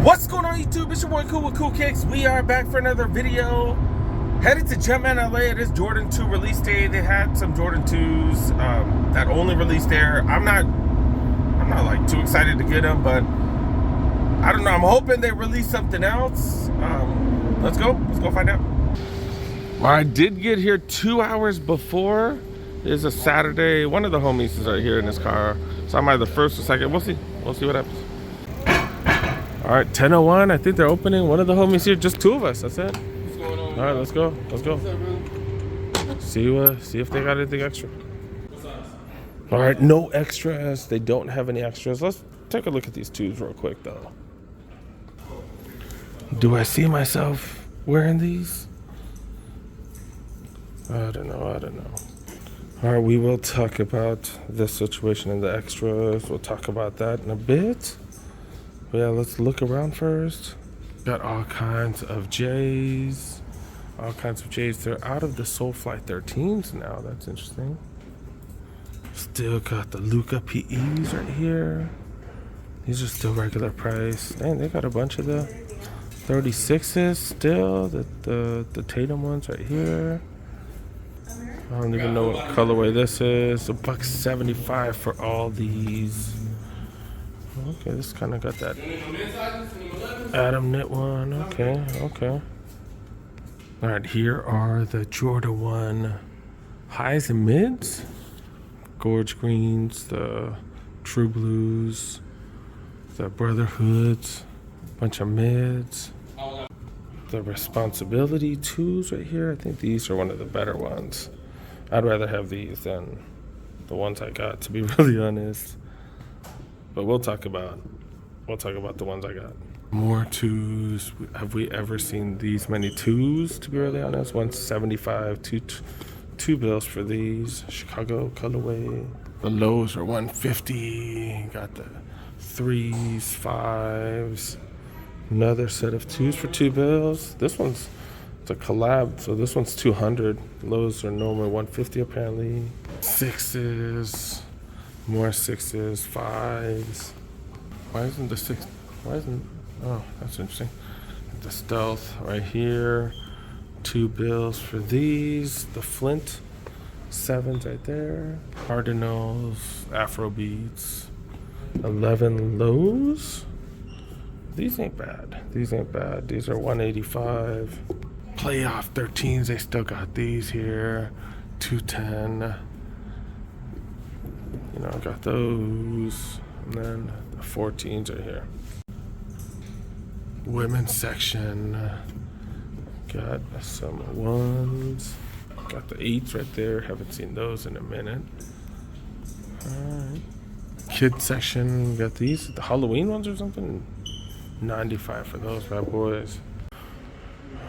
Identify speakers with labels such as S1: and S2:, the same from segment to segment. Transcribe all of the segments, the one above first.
S1: What's going on YouTube? It's your boy Cool with Cool Kicks. We are back for another video. Headed to Jumpman LA. It is Jordan 2 release day. They had some Jordan 2s that only released there. I'm not like too excited to get them, but I don't know. I'm hoping they release something else. Let's go find out. Well, I did get here 2 hours before. It's a Saturday. One of the homies is right here in his car, so I'm either first or second. We'll see what happens. All right, 10:01. I think they're opening. One of the homies here, just two of us. That's it.
S2: What's going on?
S1: All right, let's go.
S2: What's up, bro?
S1: See if they got anything extra. All right, no extras. They don't have any extras. Let's take a look at these twos real quick, though. Do I see myself wearing these? I don't know. All right, we will talk about this situation and the extras. We'll talk about that in a bit. Yeah, let's look around first. Got all kinds of J's. They're out of the Soulfly 13s now. That's interesting. Still got the Luca PEs right here. These are still regular price. Dang, they got a bunch of the 36s still. The Tatum ones right here. I don't even know what colorway this is. $1.75 for all these. Okay, this kind of got that Adam knit one. Okay. All right, here are the Jordan 1 highs and mids. Gorge greens, the true blues, the brotherhoods, bunch of mids. The responsibility 2s right here. I think these are one of the better ones. I'd rather have these than the ones I got, to be really honest. But we'll talk about the ones I got. More 2s. Have we ever seen these many 2s, to be really honest? $175, two bills for these. Chicago colorway. The lows are $150. Got the 3s, 5s. Another set of 2s for 2 bills. This one's a collab, so this one's $200. Lows are normally $150 apparently. 6s. More 6s, 5s. Oh, that's interesting. The Stealth right here. 2 bills for these. The Flint 7s right there. Cardinals, Afrobeats. 11 lows. These ain't bad. These are $185. Playoff 13s, they still got these here. $210. I got those. And then the 14s are here. Women's section. Got some 1s. Got the 8s right there. Haven't seen those in a minute. Alright. Kids section. Got these. The Halloween ones or something. $95 for those bad boys.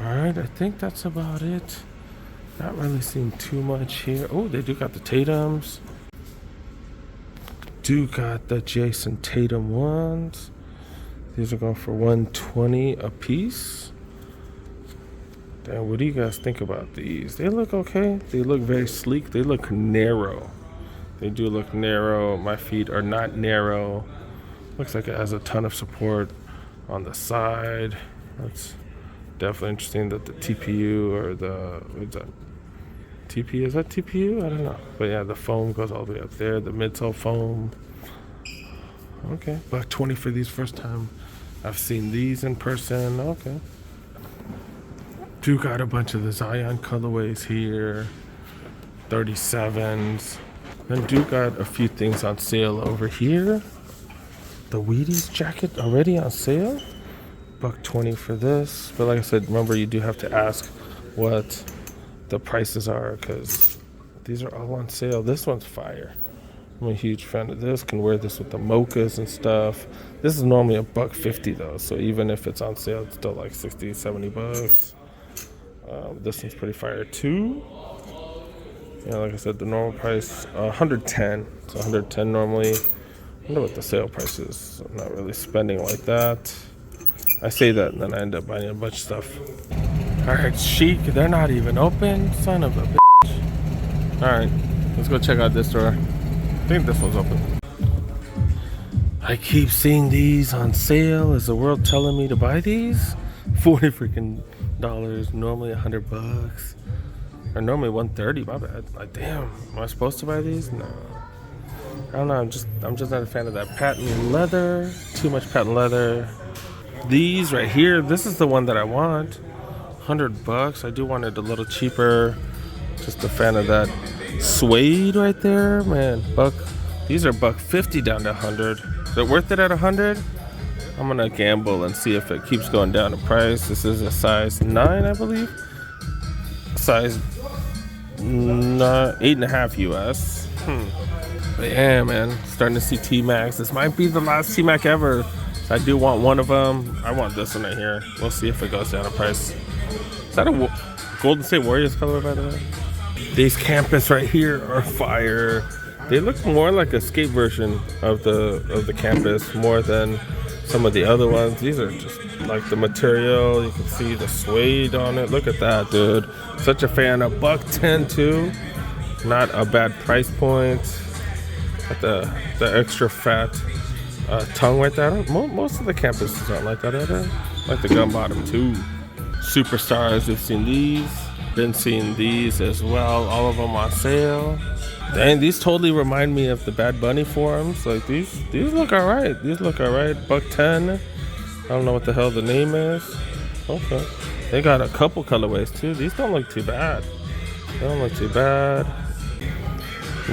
S1: Alright, I think that's about it. Not really seeing too much here. Oh, they do got the Tatums. Do got the Jason Tatum ones. These are going for $120 a piece. Damn, what do you guys think about these? They look okay. They look very sleek. They look narrow. They do look narrow. My feet are not narrow. Looks like it has a ton of support on the side. That's definitely interesting that the TPU or the, what's that? TPU, is that TPU? I don't know. But yeah, the foam goes all the way up there. The midsole foam. Okay, $120 for these. First time I've seen these in person. Okay. Do got a bunch of the Zion colorways here. 37s. And do got a few things on sale over here. The Wheaties jacket already on sale. $120 for this. But like I said, remember you do have to ask what the prices are, because these are all on sale. This one's fire. I'm a huge fan of this. Can wear this with the mochas and stuff. This is normally $150 though, so even if it's on sale, it's still like $60-$70. This one's pretty fire too. Yeah, like I said, the normal price $110. It's $110 normally. I wonder what the sale price is. I'm not really spending like that. I say that and then I end up buying a bunch of stuff. Alright, Chic, they're not even open. Son of a bitch. Alright, let's go check out this store. I think this one's open. I keep seeing these on sale. Is the world telling me to buy these? 40 freaking dollars. Normally $100. Or normally 130. My bad. Like, damn. Am I supposed to buy these? No. I don't know. I'm just not a fan of that patent leather. Too much patent leather. These right here. This is the one that I want. $100. I do want it a little cheaper. Just a fan of that suede right there, man. These are $150 down to 100. Is it worth it at 100? I'm gonna gamble and see if it keeps going down in price. This is a size 9, I believe. Size 8.5 US. But yeah, man, starting to see T-Macs. This might be the last T-Mac ever. I do want one of them. I want this one right here. We'll see if it goes down in price. Is that a Golden State Warriors color, by the way? These campus right here are fire. They look more like a skate version of the campus more than some of the other ones. These are just like the material. You can see the suede on it. Look at that, dude. Such a fan of $110 too. Not a bad price point. Got the extra fat tongue right there. Most of the campuses aren't like that, are they? Like the gum bottom too. Superstars, we've seen these. Been seeing these as well. All of them on sale. Dang, these totally remind me of the Bad Bunny forums. Like these look alright. These look alright. $110. I don't know what the hell the name is. Okay. They got a couple colorways too. These don't look too bad. They don't look too bad.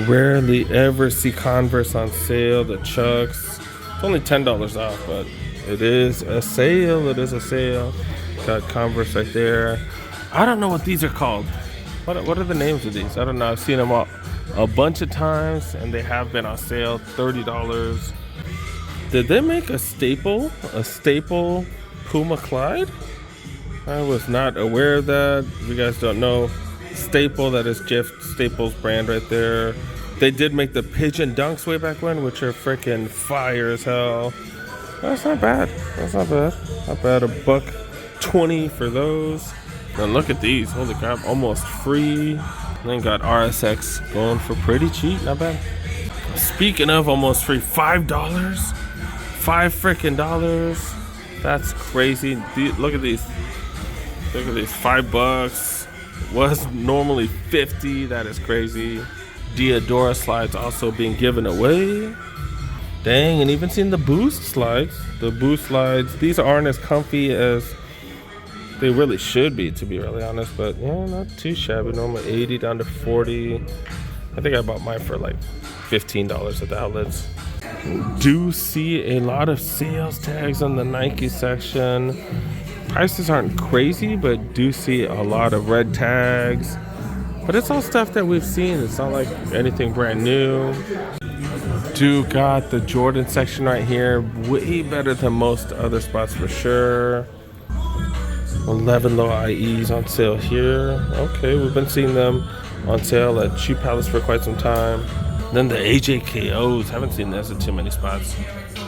S1: Rarely ever see Converse on sale. The Chucks. It's only $10 off, but it is a sale. It is a sale. Got Converse right there. I don't know what these are called. What are the names of these? I don't know. I've seen them all a bunch of times, and they have been on sale. $30. Did they make a staple Puma Clyde? I was not aware of that. If you guys don't know, Staple, that is Jeff Staples brand right there. They did make the Pigeon Dunks way back when, which are freaking fire as hell. That's not bad. That's not bad. Not bad. $120 for those. And look at these. Holy crap. Almost free. And then got RSX going for pretty cheap. Not bad. Speaking of almost free, $5. $5 freaking dollars. That's crazy. Look at these. Look at these. $5. Was normally $50. That is crazy. Diadora slides also being given away. Dang, and even seeing the Boost slides. The Boost slides. These aren't as comfy as they really should be, to be really honest, but yeah, not too shabby. Normally $80 down to $40. I think I bought mine for like $15 at the outlets. Do see a lot of sales tags on the Nike section. Prices aren't crazy, but do see a lot of red tags. But it's all stuff that we've seen. It's not like anything brand new. Do got the Jordan section right here. Way better than most other spots for sure. 11 low IEs on sale here. Okay, we've been seeing them on sale at Shoe Palace for quite some time. Then the AJKOs, haven't seen this at too many spots.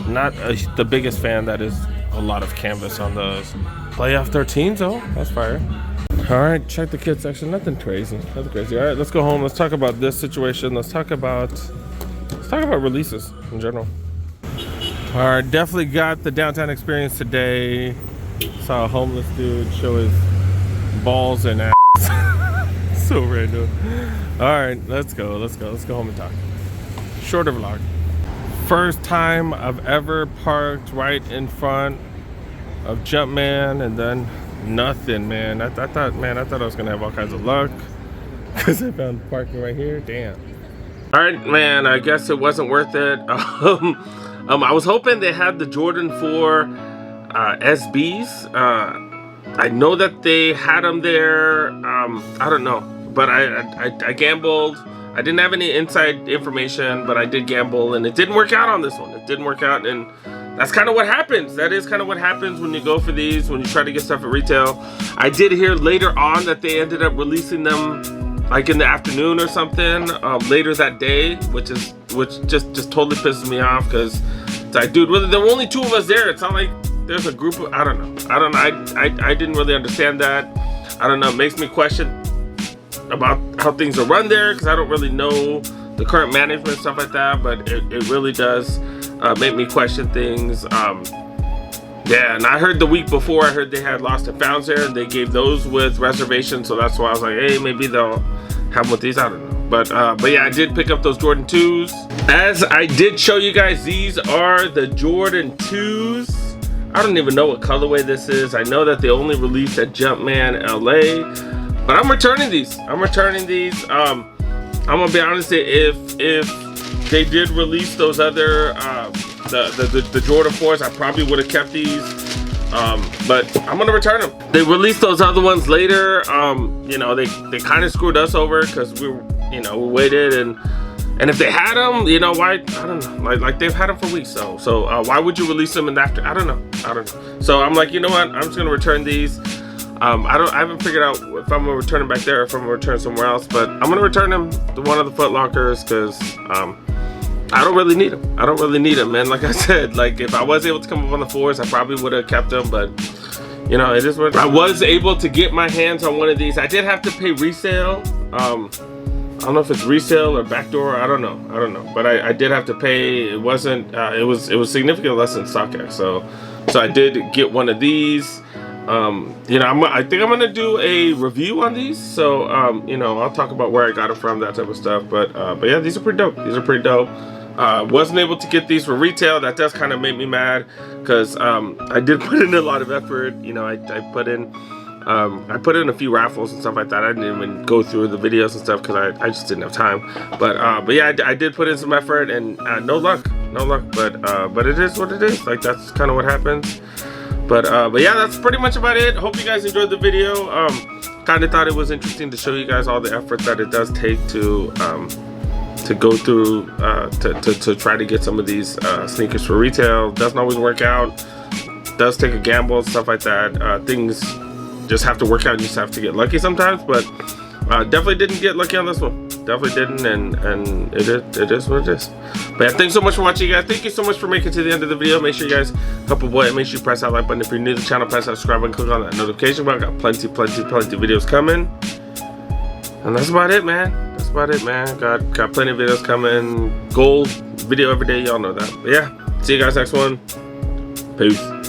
S1: Not the biggest fan. That is a lot of canvas on those. Playoff 13s though, that's fire. All right, check the kids section. Nothing crazy. All right, let's go home. Let's talk about this situation. Let's talk about releases in general. All right, definitely got the downtown experience today. Saw a homeless dude show his balls and ass. So random. All right, let's go home and talk. Shorter vlog. First time I've ever parked right in front of Jumpman, and then nothing, man. I thought I was gonna have all kinds of luck because I found parking right here. Damn. All right, man. I guess it wasn't worth it. I was hoping they had the Jordan 4 SBs. I know that they had them there. I don't know, but I gambled. I didn't have any inside information, but I did gamble, and it didn't work out on this one. It didn't work out, and that's kind of what happens. That is kind of what happens when you go for these, when you try to get stuff at retail. I did hear later on that they ended up releasing them like in the afternoon or something, later that day, which just totally pisses me off, because it's like, dude, there were only 2 of us there. It's not like there's a group of, I don't know. I didn't really understand that. I don't know. It makes me question about how things are run there, because I don't really know the current management, stuff like that, but it really does made me question things. Yeah, and I heard the week before, I heard they had Lost and Founds there, and they gave those with reservations, so that's why I was like, hey, maybe they'll have them with these, I don't know. But yeah, I did pick up those Jordan 2s. As I did show you guys, these are the Jordan 2s. I don't even know what colorway this is. I know that they only released at Jumpman LA, but I'm returning these. I'm gonna be honest, if they did release those other the Jordan 4s, I probably would have kept these, but I'm gonna return them. They released those other ones later. You know, they kind of screwed us over because we waited, and if they had them, you know, why, I don't know, like they've had them for weeks, so why would you release them in after, I don't know. So I'm like, you know what, I'm just gonna return these. I haven't figured out if I'm gonna return them back there or if I'm gonna return somewhere else, but I'm gonna return them to one of the Foot Lockers because I don't really need them. I don't really need them, man. Like I said, like if I was able to come up on the 4s, I probably would have kept them, but you know, it is what I was able to get my hands on one of these. I did have to pay resale. I don't know if it's resale or backdoor. I don't know. But I did have to pay. It wasn't. It was significantly less than StockX. So I did get one of these. You know, I think I'm gonna do a review on these. So you know, I'll talk about where I got it from, that type of stuff. But yeah, these are pretty dope. Wasn't able to get these for retail. That does kind of make me mad because I did put in a lot of effort. You know, I put in a few raffles and stuff like that. I didn't even go through the videos and stuff because I just didn't have time. But yeah, I did put in some effort and no luck. But it is what it is. Like, that's kind of what happens. But yeah, that's pretty much about it. Hope you guys enjoyed the video. Kind of thought it was interesting to show you guys all the effort that it does take to go through to try to get some of these sneakers for retail. Doesn't always work out. Does take a gamble, stuff like that. Things just have to work out. You just have to get lucky sometimes, but definitely didn't get lucky on this one. Definitely didn't, and it is what it is. But yeah, thanks so much for watching, guys. Thank you so much for making it to the end of the video. Make sure you guys help a boy. Make sure you press that like button if you're new to the channel. Press that subscribe button, click on that notification bell. Got plenty videos coming, and that's about it, man. Got plenty of videos coming. Gold video every day, y'all know that. But yeah, see you guys next one. Peace.